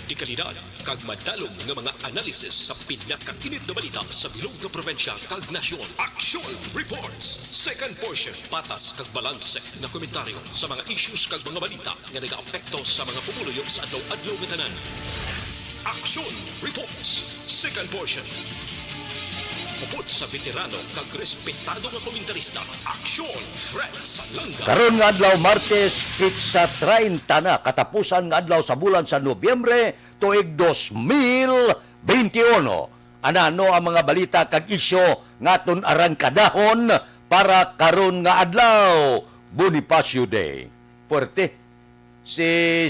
di kalidad kag madalom nga mga analisis sa pinakainit na balita sa bilog nga probinsya kag nasyon. Action Reports. Second portion, patas kag balanse na komentaryo sa mga issues kag mga balita nga nagaapekto sa mga pumuluyo sa adlaw-adlaw nga tanan. Action Reports. Second portion. Upod sa veterano kag respetado nga komentarista, Action Fred Salanga. Karon nga adlaw Martes, pizza 30 na katapusan nga adlaw sa bulan sa Nobyembre tuig 2021. Anano ang mga balita kag isyo ngaton arangkadahon para karon nga adlaw, Bonifacio Day. Puerte si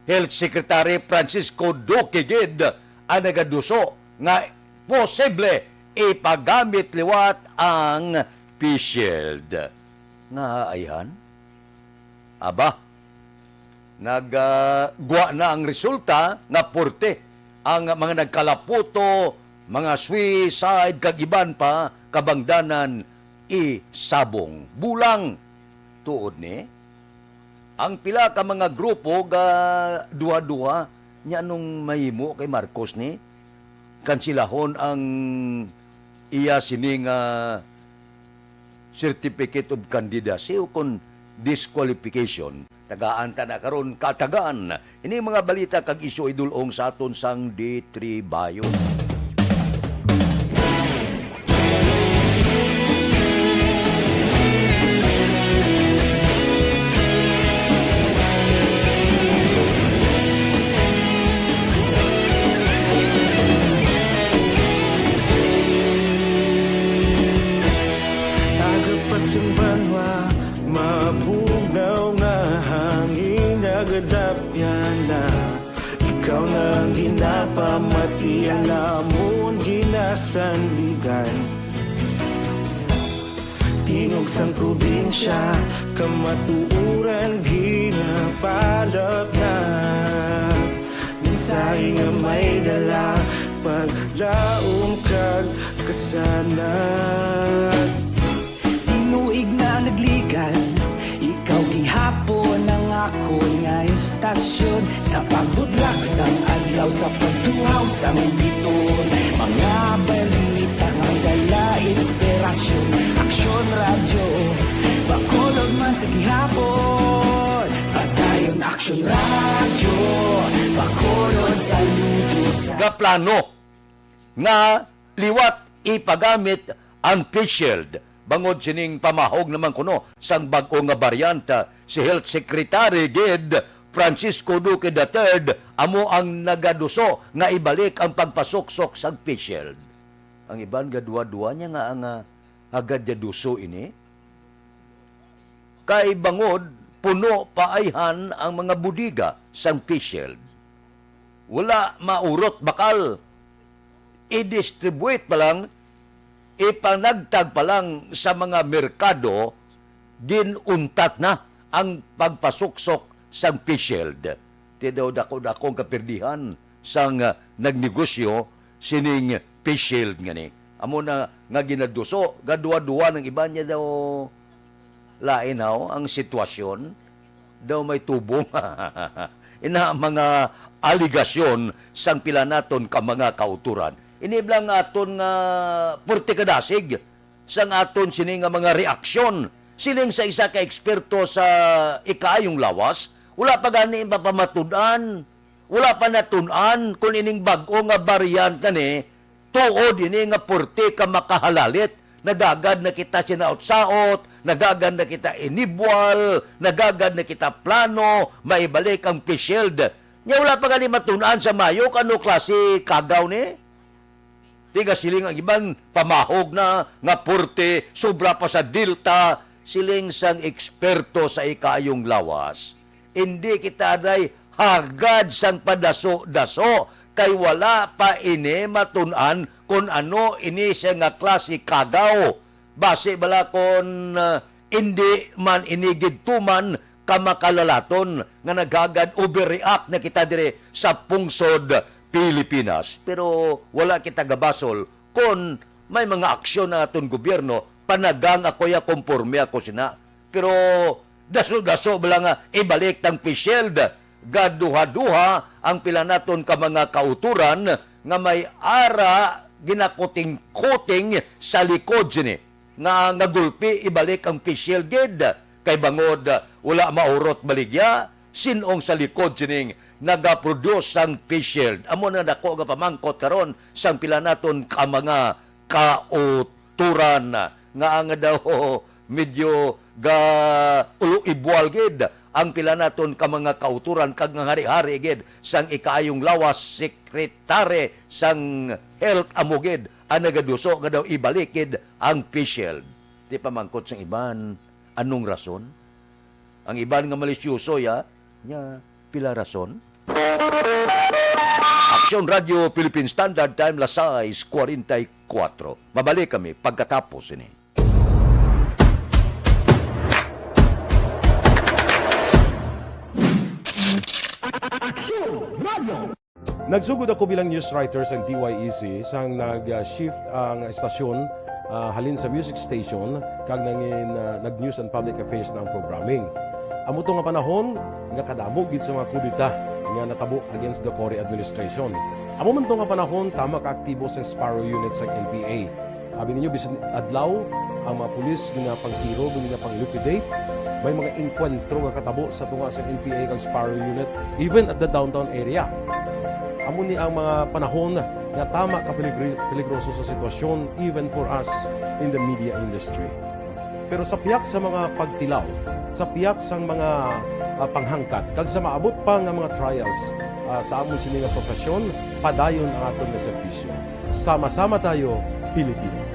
Health Secretary Francisco Duque Gid ang nagaduso nga posible ipagamit liwat ang face shield. Nga ayan? Aba, nagguwa na ang resulta nga porte ang mga nagkalaputo, mga suicide, kagiban pa, kabangdanan, isabong. Bulang tuod ni. Ang pila ka mga grupo ga duha-duha nya nung mahimo kay Marcos ni kansilahon ang iya sining certificate of candidacy o kon disqualification. Tagaan ta na karon katagaan. Ini mga balita kag isyu idulong sa aton sang D3 Bayo. Ikaw nang ginapamatian namon ginasandigan. Tingog sang probinsya kamatuuran ginapalap na. Mensahe nga may dala paglaom kag kasanan. Tinuig na nagligan, ikaw gihapon ang ako nga istasyon sa pagbudlak sang adlaw sa pagtuhaw sang biton. Mga balita nga dala inspirasyon, Aksyon Radyo bakulog man sa gihapon. Padayon Aksyon Radyo bakulog sa lutos Ga plano nga liwat ipagamit ang face shield. Bangod sining pamahog naman kuno sang bag-o nga baryanta, si Health Secretary Gid Francisco Duque III amo ang nagaduso nga ibalik ang pagpasuksok sang face shield. Ang iban gadua-dua niya nga ang agad duso ini. Kay bangod puno paayhan ang mga budiga sang face shield. Wala maurot bakal. I-distribute pa lang, ipanagtag pa lang sa mga merkado, ginuntat na ang pagpasuksok sa face shield. Tidaw dako-dakong kapirdihan sang nagnegosyo sining face shield nga ni. Amo na nga ginaduso, gadua-dua ng iba niya daw lainaw ang sitwasyon, daw may tubong. Ina mga aligasyon sang pila naton ka mga kauturan. Iniblang aton nga purti kadasig sang aton sini nga mga reaksyon. Siling sa isa ka eksperto sa ikaayong lawas, wala pa gani mapamatudan, wala pa natunan kung ining bag-o nga variant ni tuod ini nga purti ka makahalalit. Nagagad na kita sinaot-saot, nagagad na kita inibwal, nagagad na kita plano, maibalik ang face shield. Nya wala pa gani matunan sa mayo kano klase kagaw ni. Tiga siling ang ibang pamahog na nga purte, sobra pa sa delta, siling sang eksperto sa ikaayong lawas. Hindi kita day hagad sang padaso-daso, kay wala pa ini matunan kung ano ini siya nga klase kagaw. Base bala kung hindi man inigid tuman kamakalalaton nga naghagad overreact na kita dire sa pungsod Pilipinas. Pero wala kita gabasol kung may mga aksyon na aton gobyerno, panagang ako ya konforme ako sina. Pero daso-daso bala nga ibalik tang face shield. gaduha-duha ang pila naton ka mga kauturan nga may ara ginakuting-kuting sa likod sini nga nagulpi ibalik ang facial gid kay bangod wala maurot baligya sinong sa likod sining nagaproduce ang face shield. Amo na dako nga pamangkot karon sang pila naton ka mga kauturan nga ang daw medyo ga ulo ibwal gid ang pila naton ka mga kauturan kag nga hari-hari gid sang ikaayong lawas sekretary sang health amo gid ang nagaduso nga daw ibalik gid ang face shield. Di pamangkot sang iban anong rason? Ang iban nga malisyoso ya pila rason? Aksyon Radio Philippine Standard Time las 6:44. Mabalik kami pagkatapos ini. Nagsugod ako bilang news writer sa DYEC sang nag-shift ang estasyon halin sa music station kag nangin nag-news and public affairs na ang programming. Amo to nga panahon nga kadamo gid sa mga kudita nga natabo against the Cory administration. Amo man to nga panahon tama ka aktibo sa Sparrow unit sa NPA. Abi ninyo bisan adlaw ang mga pulis nga pangtiro nga pang-liquidate may mga enkwentro nga katabo sa tunga sa NPA kag Sparrow unit even at the downtown area. Amo ni ang mga panahon nga tama ka peligroso sa sitwasyon even for us in the media industry. Pero sa piyak sa mga pagtilaw, sa piyak sang mga panghangkat, kag sa maabot pa nga mga trials sa amon sini nga profesyon, padayon ang aton nga serbisyo. Sama-sama tayo, Pilipino.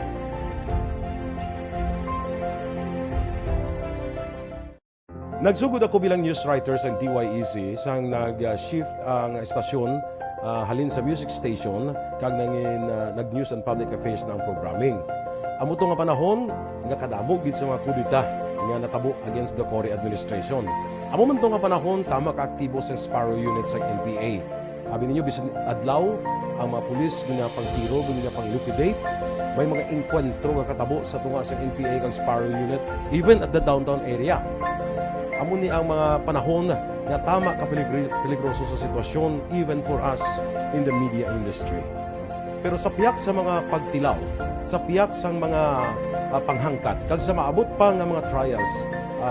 Nagsugod ako bilang news writer sa DYEC sang nag-shift ang estasyon halin sa music station kag nangin nag-news and public affairs na ang programming. Amo to nga panahon nga kadamo gid sa mga kudita nga natabo against the Cory administration. Amo man to nga panahon tama ka aktibo sa Sparrow unit sa NPA. Abi ninyo bisan adlaw ang mga pulis nga pangtiro nga pang-liquidate may mga enkwentro nga katabo sa tunga sa NPA kag Sparrow unit even at the downtown area. Amo ni ang mga panahon nga tama ka peligroso sa sitwasyon even for us in the media industry. Pero sa piyak sa mga pagtilaw, sa piyak sang mga panghangkat, kag sa maabot pa nga mga trials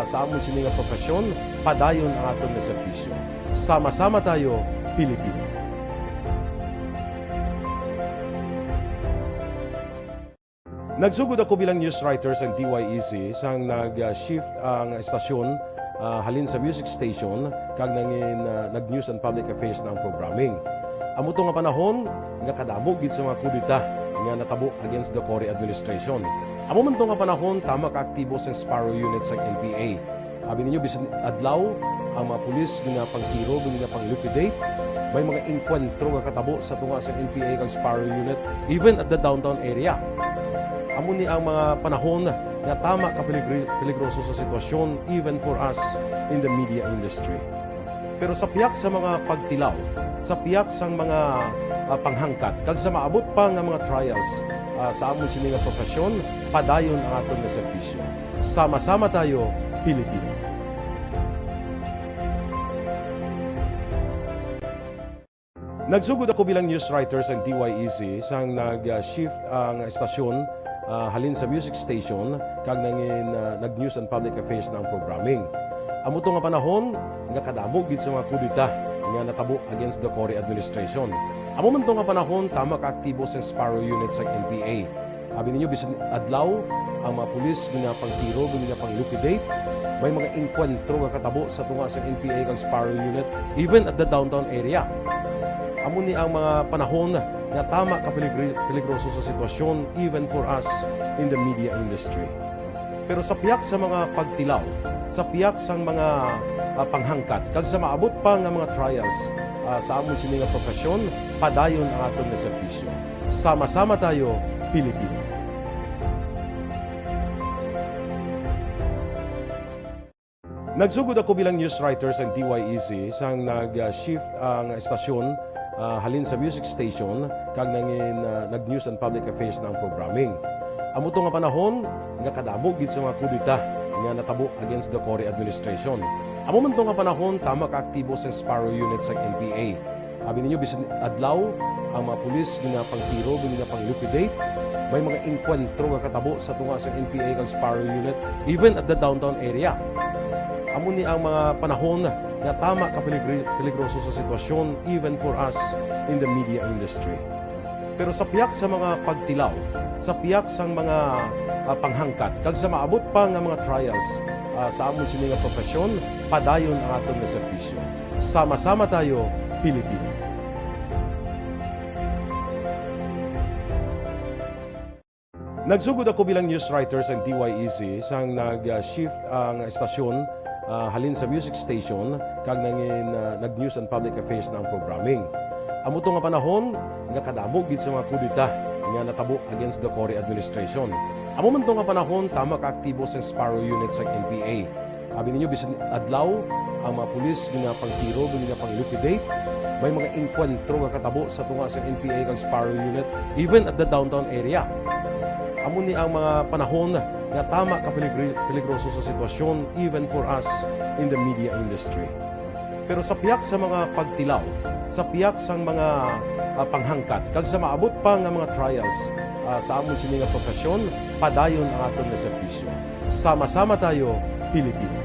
sa amon sini nga profesyon, padayon ang aton nga serbisyo. Sama-sama tayo, Pilipino. Nagsugod ako bilang news writer sa DYEC sang nag-shift ang estasyon halin sa music station kag nangin nag-news and public affairs na ang programming. Amo to nga panahon nga kadamo gid sa mga kudita nga natabo against the Cory administration. Amo man to nga panahon tama ka aktibo sa Sparrow unit sa NPA. Abi ninyo bisan adlaw ang mga pulis nga pangtiro nga pang-liquidate may mga enkwentro nga katabo sa tunga sa NPA kag Sparrow unit even at the downtown area. Amo ni ang mga panahon nga tama ka peligroso sa sitwasyon even for us in the media industry. Pero sa piyak sa mga pagtilaw, sa piyak sang mga panghangkat, kag sa maabot pa nga mga trials sa amon sini nga profesyon, padayon ang aton nga serbisyo. Sama-sama tayo, Pilipino. Nagsugod ako bilang news writer sa DYEC sang nag-shift ang estasyon halin sa music station kag nangin nag-news and public affairs na ang programming. Amo to nga panahon nga kadamo gid sa mga kudita nga natabo against the Cory administration. Amo man to nga panahon tama ka aktibo sa Sparrow unit sa NPA. Abi ninyo bisan adlaw ang mga pulis nga pangtiro nga pang-liquidate may mga enkwentro nga katabo sa tunga sa NPA kag Sparrow unit even at the downtown area. Amo ni ang mga panahon nga tama ka peligroso sa sitwasyon even for us in the media industry. Pero sa piyak sa mga pagtilaw, sa piyak sang mga panghangkat, kag sa maabot pa nga mga trials sa amon sini nga profesyon, padayon ang aton nga serbisyo. Sama-sama tayo, Pilipino. Nagsugod ako bilang news writer sa DYEC sang nag-shift ang estasyon halin sa music station kag nangin nag-news and public affairs na ang programming. Amo to nga panahon nga kadamo gid sa mga kudita nga natabo against the Cory administration. Amo man to nga panahon, tama ka aktibo sa Sparrow Unit sa NPA. Abi ninyo, bisan adlaw, ang mga pulis nga pangtiro, nga pang-liquidate, may mga inkwentro nga katabo sa tunga sa NPA kag Sparrow Unit, even at the downtown area. Amo ni ang mga panahon nga tama ka peligroso sa sitwasyon, even for us in the media industry. Pero sa piyak sa mga pagtilaw, sa piyak sa mga panghangkat, kag sa maabot pa nga mga trials sa amon sini nga profesyon, padayon ang atong nga serbisyo. Sama-sama tayo, Pilipino. Nagsugod ako bilang news writer sa DYEC sang nag-shift ang estasyon halin sa music station kag nangin nag-news and public affairs na ang programming. Amo to nga panahon nga kadamo gid sa mga kudita nga natabo against the Cory administration. Amo man to nga panahon tama ka aktibo sa Sparrow Unit sa NPA. Abi ninyo, bisan adlaw, ang mga pulis nga pangtiro, nga pang-liquidate, may mga inkwentro nga katabo sa tunga sa NPA kag Sparrow Unit, even at the downtown area. Amo ni ang mga panahon nga tama ka peligroso sa sitwasyon, even for us in the media industry. Pero sa piyak sa mga pagtilaw, sa piyak sa mga panghangkat, kag sa maabot pa nga mga trials sa amon sini nga profesyon, padayon ang atong nga serbisyo. Sama-sama tayo, Pilipino.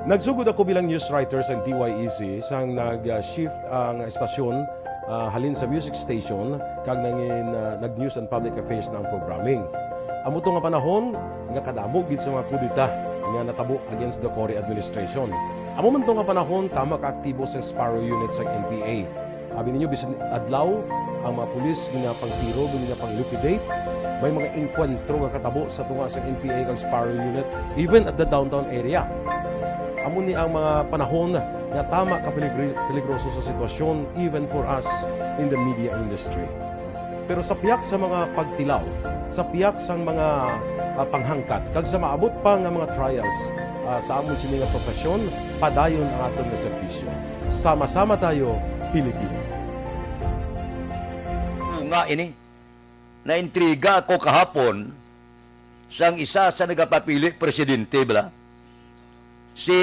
Nagsugod ako bilang news writer sa DYEC sang nag-shift ang estasyon halin sa music station kag nangin nag-news and public affairs na ang programming. Amo to nga panahon nga kadamo gid sa mga kudita nga natabo against the Cory administration. Amo man to nga panahon tama ka aktibo sa Sparrow Unit sa NPA. Abi ninyo, bisan adlaw, ang mga pulis nga pangtiro, nga pang-liquidate, may mga inkwentro nga katabo sa tunga sa NPA kag Sparrow Unit, even at the downtown area. Amo ni ang mga panahon nga tama ka peligroso sa sitwasyon, even for us in the media industry. Pero sa piyak sa mga pagtilaw, sa piyak sa mga panghangkat, kag sa maabot pa nga mga trials sa amon sini nga profesyon, padayon ang atong nga serbisyo. Sama-sama tayo, Pilipino. Nga ini, naintriga ako kahapon sang isa sa nagapapili presidente, bala? Si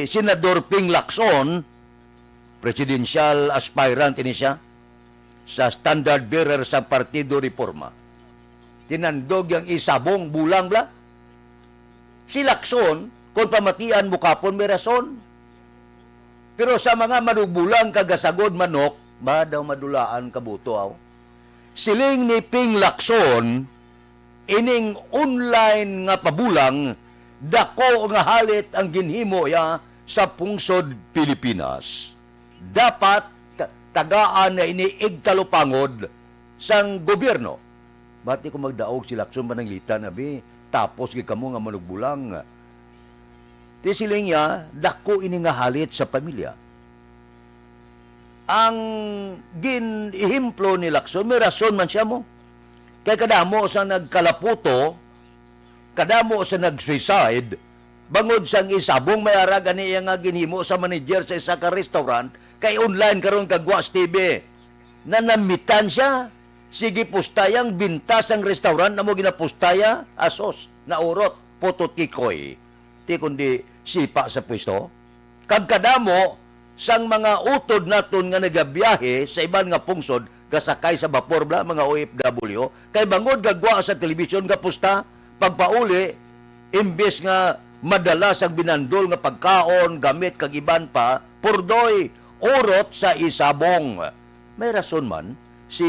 Senador Ping Lacson, presidential aspirant ini siya, sa standard bearer sa Partido Reforma. Tinandog yung isabong bulang bla. Si Lacson, kung pamatian mo kapon, may rason. Pero sa mga manubulang kagasagod manok, ba daw madulaan kabuto aw. Siling ni Ping Lacson, ining online nga pabulang, dako nga halit ang ginhimo ya sa pungsod Pilipinas. Dapat tagaan na iniigtalupangod sang gobyerno. Bati ko magdaog si Lacson mananglitan, abi, tapos gikamo nga manugbulang. Ti siling niya, dako ini nga halit sa pamilya. Ang ginihimplo ni Lacson, may rason man siya mo. Kaya kadamo sa nagkalaputo, kadamo sa nag-suicide, bangod sang isabong may aragan niya nga ginhimo sa manager sa isa ka restaurant, kay online karon kag WAS TV. Nanamitan siya, sige pustayang bintas ang restaurant na mo ginapustaya, asos, na urot, putot kikoy. Di kundi sipa sa pwesto. Kag kadamo, sang mga utod naton nga nagabiyahe sa iban nga pungsod, kasakay sa vapor bla, mga OFW, kay bangod gagwa sa telebisyon nga pusta, pagpauli, imbes nga madalas ang binandol nga pagkaon, gamit kag iban pa, purdoy, urot sa isabong. May rason man, si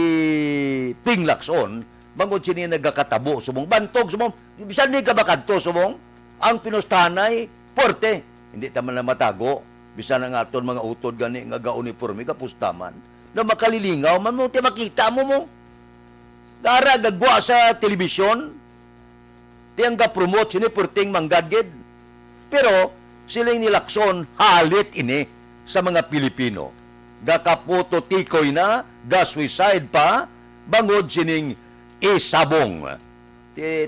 Ping Lacson, bangod sini nagkakatabo, sumong bantog, sumong, bisan di ka ba kadto, sumong, ang pinustanay, porte, hindi taman na matago, bisan na nga aton mga utod gani nga ga-uniforme, kapustaman, na makalilingaw, man mo, makita mo mo, gara gagwa sa telebisyon, tiyang ga-promote sini, porting manggadgid, pero, silang ni Lacson, halit ini, sa mga Pilipino. Gakaputo tikoy na, ga-suicide pa, bangod sining isabong.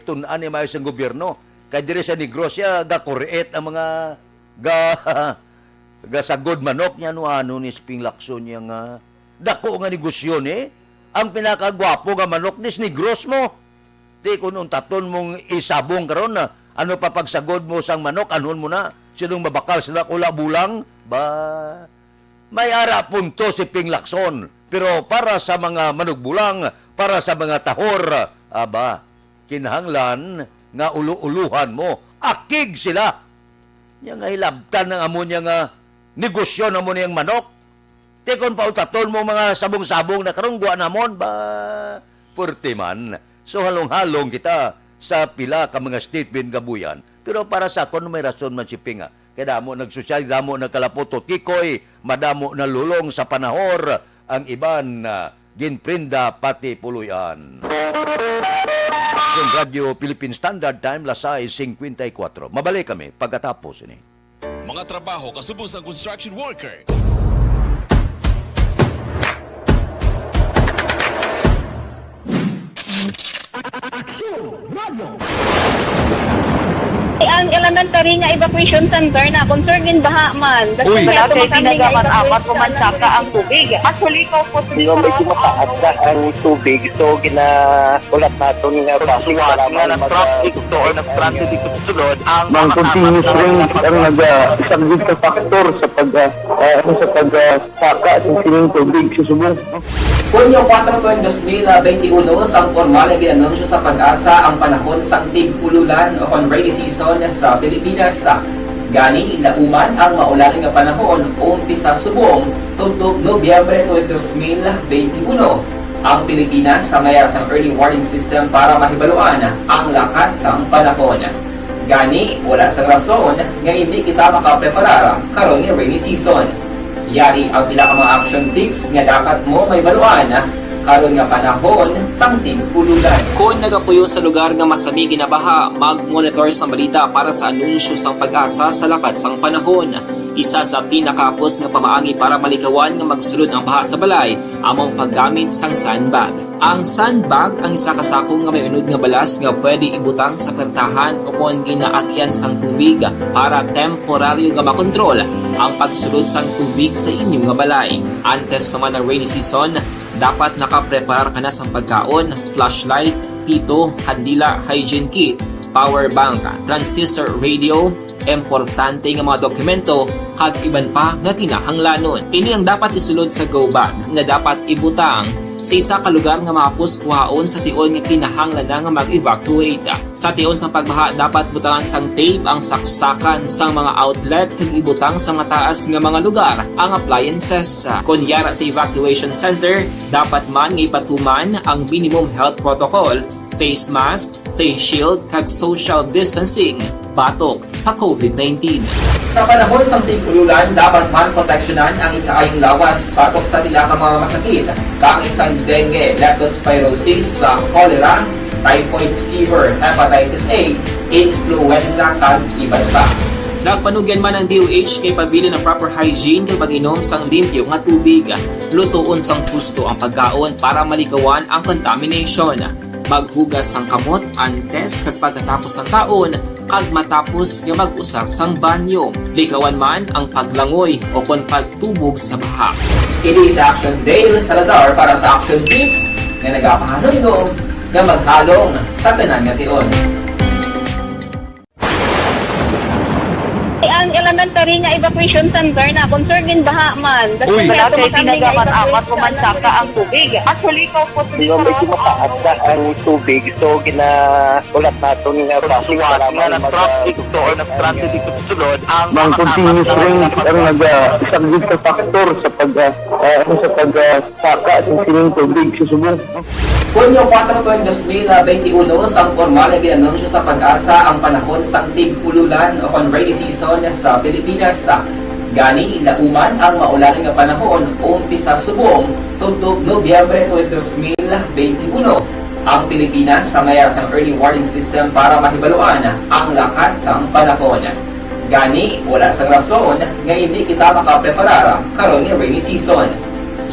Tunaan ni mayo sa gobyerno. Kaya dire sa Negros siya, ga-kureet ang mga gasagod manok niya, ano ni Ping Lacson niya nga. Dako nga negosyo ni, ang pinakagwapo nga manok ni Negros mo. Ti kung untaton mong isabong karon na ano pa pagsagod mo sang manok, anon mo na, sinong mabakal sila kula bulang, ba, may ara punto si Ping Lacson. Pero para sa mga manugbulang, para sa mga tahor, aba, kinahanglan nga ulu-uluhan mo, akig sila. Yang nga hilabtan ng amo niya nga negosyo na mo niyang manok. Tikon pa utaton mo mga sabong-sabong na karungguan namon, ba, purti man. So halong-halong kita sa pila ka mga statement gabuyan. Pero para sa akon may rason man si Pinga. Kaya damo nagsosyal, damo nagkalaputo kikoy, madamo na lulong sa panahor, ang iban ginprinda pati puluyan. Yung Radio Philippine Standard Time, lasay 54. Mabalik kami pagkatapos ini. Mga trabaho kasubong sa construction worker. Ang elementary nga evacuation center na concern din baha man. Uy! Wala kay tinagaman apat pumansaka ang tubig. Actually, ko po Di ba medyo mataas na ang tubig, so ginaulat natin nga basiwat nga nag-traffic to or nag-transit dito sa sulod ang continuous rain ang nag-subject sa factor sa pagsaka sa sining tubig sa subong. Hunyo 4, 2021, sang formal na ginanunsyo sa Pag-asa ang panahon sang tig-ululan o kon rainy season sa Pilipinas. Gani, lauman ang maulan nga panahon umpisa subong tugtog Nobyembre 2021. Ang Pilipinas sa mayar sang early warning system para mahibaluan ang lakat sang panahon. Gani, wala sang rason nga hindi kita makapreparar karon nga rainy season. Yari ang pila ka mga action tips nga dapat mo may baluan karon nga panahon sang tig-ululan. Kung nagapuyo sa lugar nga masami ginabaha, mag-monitor sa balita para sa anunsyo sang Pag-asa sa lakat sang panahon. Isa sa pinakapos nga pamaagi para malikawan nga magsulod ang baha sa balay, among paggamit sang sandbag. Ang sandbag ang isa ka sako nga may unod nga balas nga pwede ibutang sa pertahan o kung ginaagyan sang tubig para temporaryo nga makontrol ang pagsulod sang tubig sa inyong nga balay. Antes naman ng rainy season, dapat nakapreparar ka na sa pagkaon, flashlight, pito, kandila, hygiene kit, power bank, transistor radio, importante nga mga dokumento, kag iban pa nga kinahanglanon. Ini ang dapat isulod sa go bag nga dapat ibutang sa isa ka lugar nga mapus kuhaon sa tion nga kinahanglan nga mag-evacuate. Sa tion sa pagbaha dapat butangan sang tape ang saksakan sang mga outlet kag ibutang sa mataas nga mga lugar ang appliances. Kunyara sa evacuation center, dapat man nga ipatuman ang minimum health protocol, face mask, face shield kag social distancing batok sa COVID-19. Sa panahon sa tig-ululan, dapat man proteksyonan ang ikaayong lawas batok sa tila ka mga masakit, kang isang dengue, leptospirosis, cholera, typhoid fever, hepatitis A, influenza, kag iban pa. Nagpanugyan man ang DOH kay pabili ng proper hygiene kay pag-inom sang limpyo nga tubig. Lutuon sang husto ang pagkaon para malikawan ang contamination. Maghugas sang kamot antes kag pagkatapos sang kaon kag matapos nga mag-usar sang banyo. Likawan man ang paglangoy o kon pagtubog sa baha. Kini sa Action Dale Salazar para sa Action Tips nga nagapahanundong nga maghalong sa tanan nga tion. ang elementary nga evacuation center na concern din baha man. Uy! Wala kay tinagaman apat pumansaka ang tubig. Actually, ko po Di ba medyo mataas na ang tubig, so ginaulat natin nga basiwat nga nag-traffic to or nag-transit dito sa sulod ang continuous rain ang nag-subject sa factor sa pagsaka sa sining tubig sa subong. Hunyo 4, 2021, sang formal na ginanunsyo sa Pag-asa ang panahon sang tig-ululan o kon rainy season sa Pilipinas. Gani, lauman ang maulan nga panahon umpisa subong tugtog Nobyembre 2021. Ang Pilipinas sa mayar sang early warning system para mahibaluan ang lakat sang panahon. Gani, wala sang rason nga hindi kita makapreparar karon ni rainy season.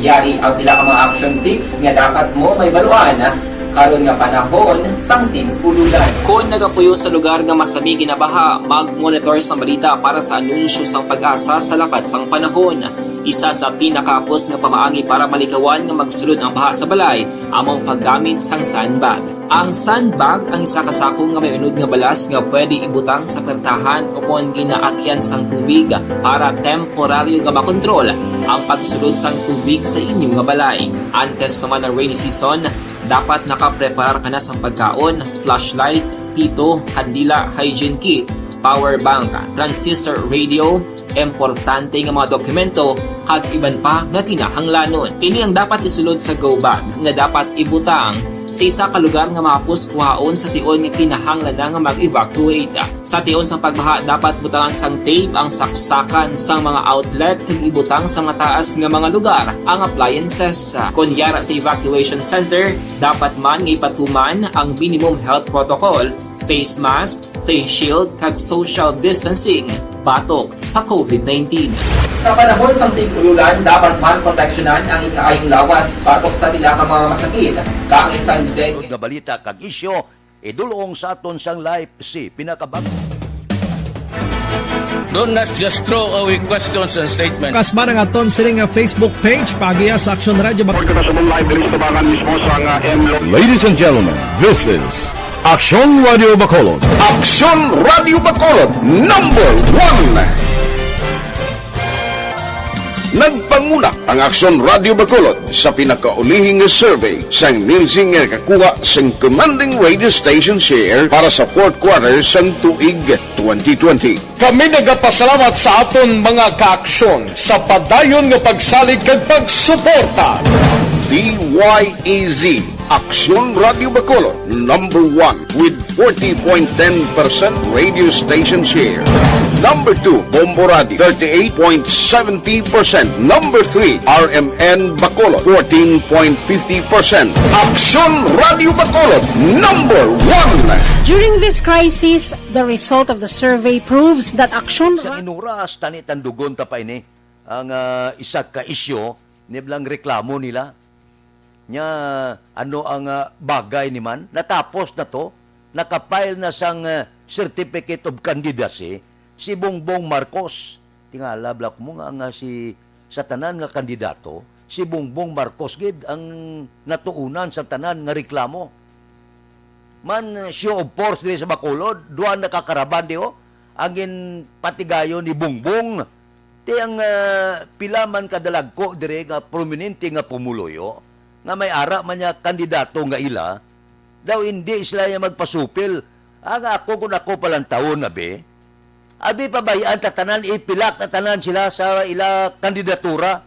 Yari ang pila ka mga action tips nga dapat mo may baluan karon nga panahon sang tig-ululan. Kung nagapuyo sa lugar nga masami ginabaha, mag-monitor sa balita para sa anunsyo sang Pag-asa sa lakat sang panahon. Isa sa pinakapos nga pamaagi para malikawan nga magsulod ang baha sa balay among paggamit sang sandbag. Ang sandbag ang isa kasako nga may unod nga balas nga pwede ibutang sa pertahan upon ginaagyan sang tubig para temporaryo nga makontrol ang pagsulod sang tubig sa inyong nga balay. Antes naman ng rainy season, dapat nakapreparar ka na sa pagkaon, flashlight, pito, kandila, hygiene kit, power bank, transistor radio, importante nga mga dokumento, kag iban pa nga kinahanglanon. Ini ang dapat isulod sa go bag nga dapat ibutang sa isa ka lugar nga mapus kuhaon sa tion nga kinahanglan nga mag-evacuate. Sa tion sa pagbaha dapat butangan sang tape ang saksakan sang mga outlet kag ibutang sa mataas nga mga lugar ang appliances. Kunyara sa evacuation center, dapat man nga ipatuman ang minimum health protocol, face mask, face shield kag social distancing batok sa COVID-19. Sa panahon sa tig-ululan, dapat man proteksyonan ang ikaayong lawas batok sa pila ka mga masakit. Kang isang Sunod nga balita kag isyo, idulong sa aton sang live si pinakabag. Do not just throw away questions and statements. Kasma ng aton sining nga Facebook page pagiya sa Action Radio. Ladies and gentlemen, this is Action Radio Bacolod. Aksyon Radio Bacolod #1. Nagpanguna ang Aksyon Radio Bacolod sa pinakaulihing nga survey sang Nielsen nga kakuha sang commanding radio station share para sa fourth quarter sang tuig 2020. Kami nagapasalamat sa aton mga kaaksyon sa padayon nga pagsalig kag pagsuporta. DYEZ Aksyon Radio Bacolod #1 with 40.10% radio station share. Number 2, Bombo Radio 38.70%. Number 3, RMN Bacolod 14.50%. Aksyon Radio Bacolod #1. During this crisis, the result of the survey proves that Action Sa inuras, tani tandugon tapay ni ang isa ka isyo, niblang reklamo nila. Nya, ano ang bagay ni man? Natapos na to, nakapile na sang certificate of candidacy, si Bongbong Marcos. Tingala, blak mo nga si sa tanan nga kandidato, si Bongbong Marcos gid ang natuunan sa tanan nga reklamo. Man, show of force diri sa Bacolod, duha nakakaraban di ang patigayo ni Bongbong. Ti ang pila man kadalagko dire nga prominente nga pumuloyo, nga may ara man niya kandidato nga ila, daw hindi sila niya magpasupil. Ang ako kung ako palang taon na abi pabayaan tatanan, ipilak tatanan sila sa ila kandidatura.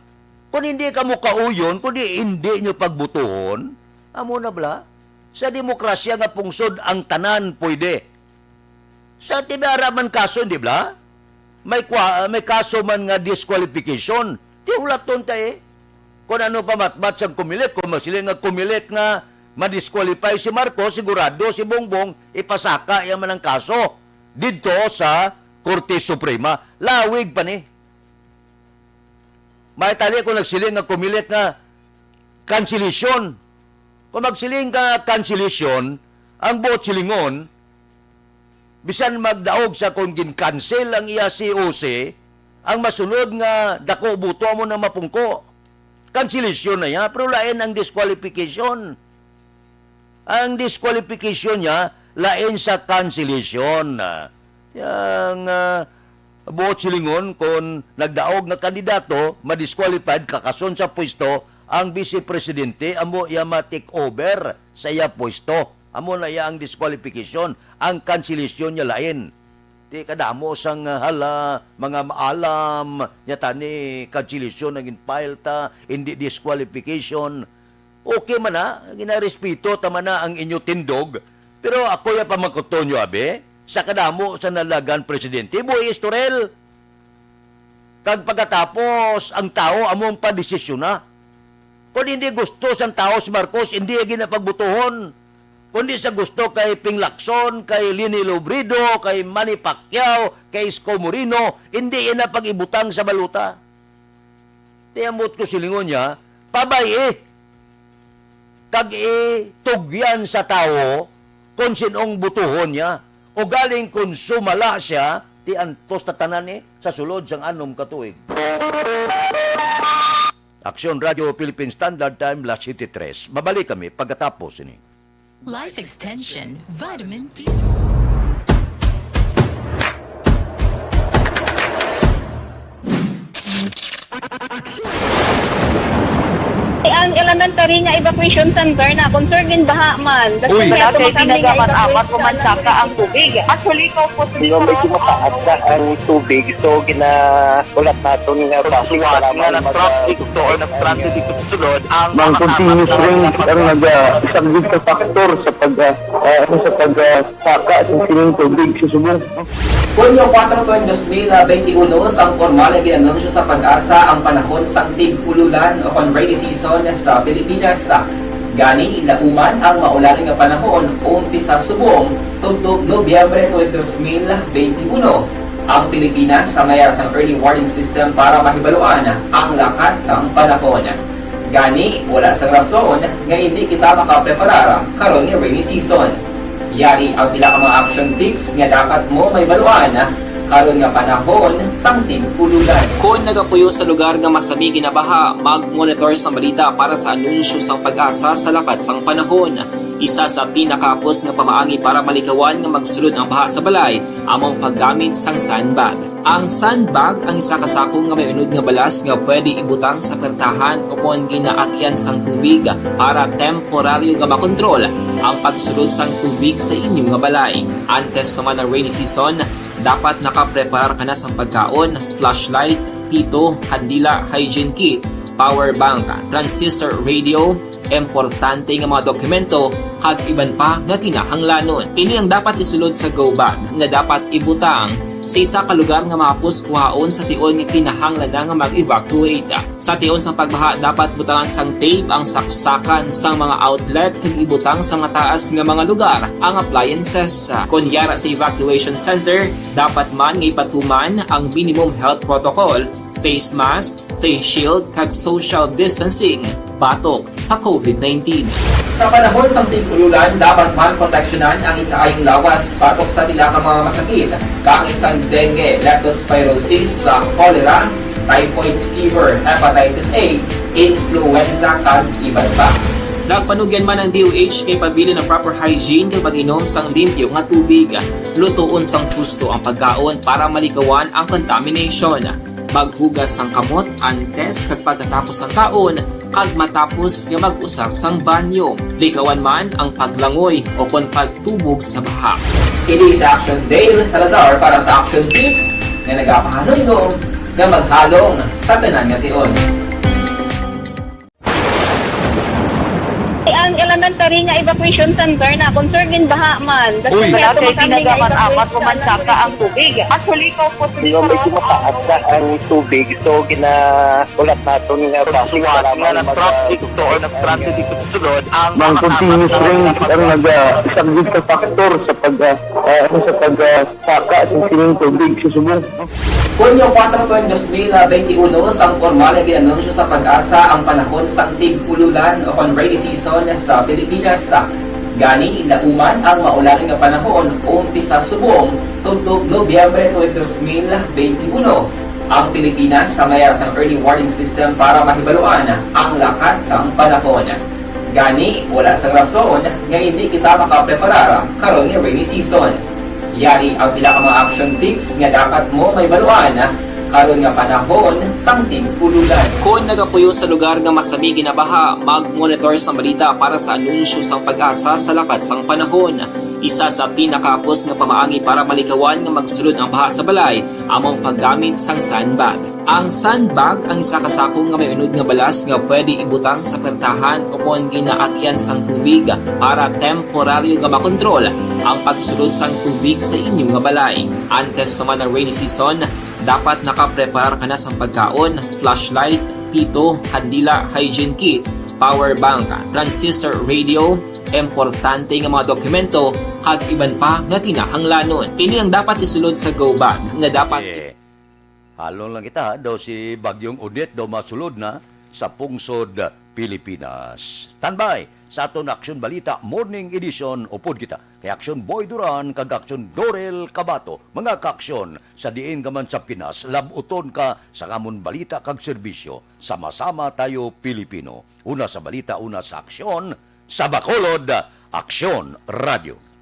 Kung hindi ka mo kauyon, kung hindi nyo pagbutuhon, amo na bla, sa demokrasya nga pungsod ang tanan pwede. Sa tibara man kaso, hindi bla? May kaso man nga disqualification, di ulaton tayo kung ano pa matmat sa kumilik, kung masiling nga kumilik nga ma-disqualify si Marcos, sigurado si Bongbong ipasaka yaman ang kaso dito sa Korte Suprema. Lawig pa ni. May tali kung nagsiling nga kumilik nga cancellation. Kung magsiling ka cancellation, ang buot silingon, bisan magdaog sa kung gin-cancel ang iya COC, ang masunod nga dako buto mo na mapungko. Cancellation na niya, pero lain ang disqualification. Ang disqualification niya, lain sa cancellation. Yang buot silingon, kung nagdaog na kandidato, madisqualified, kakason sa pwesto, ang vice-presidente, amo iya ma-take over sa iya pwesto. Amo na iya ang disqualification. Ang cancellation niya lain. Di kadamo sang hala, mga maalam, yata ni cancellation naging file ta, hindi disqualification. Okay man na, ginarespeto tama na ang inyo tindog, pero ako ya pamakuton nyo, abe, sa kadamo sa nalagan presidente, buhay istorel. Kag pagkatapos, ang tao among padesisyon na. Kung hindi gusto sang tao si Marcos, hindi ginapagbutuhon. Kundi sa gusto kay Ping Lacson, kay Lini Lobrido, kay Manny Pacquiao, kay Isko Moreno, hindi ina pag-ibutang sa baluta. Tiyamot ko silingon niya, pabay kag tugyan sa tao kung sinong butuhon niya. O galing kung sumala siya, ti antos tatanan sa sulod sang anom katuig. Aksyon Radio Philippine Standard Time, Las 7:03. Babalik kami pagkatapos ini. Life Extension Vitamin D. Ang elementary nga evacuation center na concerned din baha man. Uy. Kaya Kaya pinagaman-amat evacuation kumansaka ang tubig. Actually, ko po medyo mataas na ang tubig. So, ulat natin nga pasiwala na ng traffic to or ng transit dito sa sulod. Ang continuous rain ang nag-sagbig sa factor sa pagsaka sa sining tubig sa subong. Hunyo 4, 2021, ang formal ay ginanunsyo sa pag-asa ang panahon sang tig-ululan o rainy season sa Pilipinas. Gani, lauman ang maulaling nga panahon umpisa subong tuntog Nobyembre 2021. Ang Pilipinas sa mayroon sang early warning system para mahibaluan ang lakat sang panahon. Gani, wala sang rason nga hindi kita makapreparar karon ni rainy season. Yari ang pila ka mga action tips nga dapat mo may baluan karon nga panahon sang tig-ululan. Kung nagapuyo sa lugar nga masabi ginabaha, mag-monitor sa balita para sa anunsyo sang pag-asa sa lakat sang panahon. Isa sa pinakapos nga pamaagi para malikawan nga magsulod ang baha sa balay among paggamit sang sandbag. Ang sandbag ang isa kasako nga may unod nga balas nga pwede ibutang sa pertahan upon ginaagyan sang tubig para temporaryo nga makontrol ang pagsulod sang tubig sa inyong nga balay. Antes naman ng rainy season, dapat nakaprepare ka na sa pagkaon, flashlight, pito, kandila, hygiene kit, power bank, transistor radio, importante nga mga dokumento, kag iban pa nga kinahanglanon. Ini ang dapat isulod sa go bag nga dapat ibutang sa isa ka lugar nga mapus kuhaon sa tion nga kinahanglan nga mag-evacuate. Sa tion sa pagbaha dapat butangan sang tape ang saksakan sang mga outlet kag ibutang sa mataas nga mga lugar ang appliances. Kunyara sa evacuation center, dapat man nga ipatuman ang minimum health protocol, face mask, face shield kag social distancing batok sa COVID-19. Sa panahon sa tig-ululan, dapat man proteksyonan ang ikaayong lawas batok sa nila ka mga masakit, kang isang dengue, leptospirosis, cholera, typhoid fever, hepatitis A, influenza, kag iban pa. Nagpanugyan man ang DOH kay pabili ng proper hygiene kay pag-inom sang limpyo nga tubig. Lutuon sang husto ang pagkaon para malikawan ang contamination. Maghugas sang kamot antes kag pagkatapos ang kaon kag matapos nga mag-usar sang banyo. Likawan man ang paglangoy o kon pagtubog sa baha. Kini sa Action Dale Salazar para sa Action Tips nga nagapahanundong nga maghalong sa tanan nga tion. Ang elementary nga evacuation center na concerned din baha man. Uy. Kaya Kaya pinagaman-amat kumansaka ang tubig. Actually, ko po medyo mataas na ang tubig. So, ulat natin nga pasiwala ng traffic to or ng transit dito sa sulod. Ang continuous rain ang nag-sagbig sa factor sa pagsaka sa sining tubig sa subong. Hunyo 4, 2021, ang formal ay ginanunsyo sa pag-asa ang panahon sang tig-ululan o rainy season sa Pilipinas. Gani, lauman ang maulaling nga panahon umpisa subong tuntog Nobyembre 2021. Ang Pilipinas sa mayroon sang early warning system para mahibaluan ang lakat sang panahon. Gani, wala sang rason nga hindi kita makapreparar karon ni rainy season. Yari ang pila ka mga action tips nga dapat mo may baluan karon nga panahon sang tig-ululan. Kung nagapuyo sa lugar nga masabi ginabaha, mag-monitor sa balita para sa anunsyo sang pag-asa sa lakat sang panahon. Isa sa pinakapos nga pamaagi para malikawan nga magsulod ang baha sa balay among paggamit sang sandbag. Ang sandbag ang isa kasako nga may unod nga balas nga pwede ibutang sa pertahan upon ginaagyan sang tubig para temporaryo nga makontrol ang pagsulod sang tubig sa inyong nga balay. Antes naman ng rainy season, dapat nakaprepare ka na sa pagkaon, flashlight, pito, kandila, hygiene kit, power bank, transistor radio, importante nga mga dokumento, kag iban pa nga kinahanglanon. Ini ang dapat isulod sa go bag nga dapat Halong lang kita, daw si Bagyong Odette daw masulod na sa pungsod Pilipinas. Standby sa aton Aksyon Balita Morning Edition upod kita kay Aksyon Boy Duran kag Aksyon Dorel Cabato, mga kaaksyon sa diin ka man sa Pinas, labuton ka sa kamon balita kag serbisyo. Sama-sama tayo Pilipino. Una sa balita, una sa aksyon, sa Bacolod, Aksyon Radio.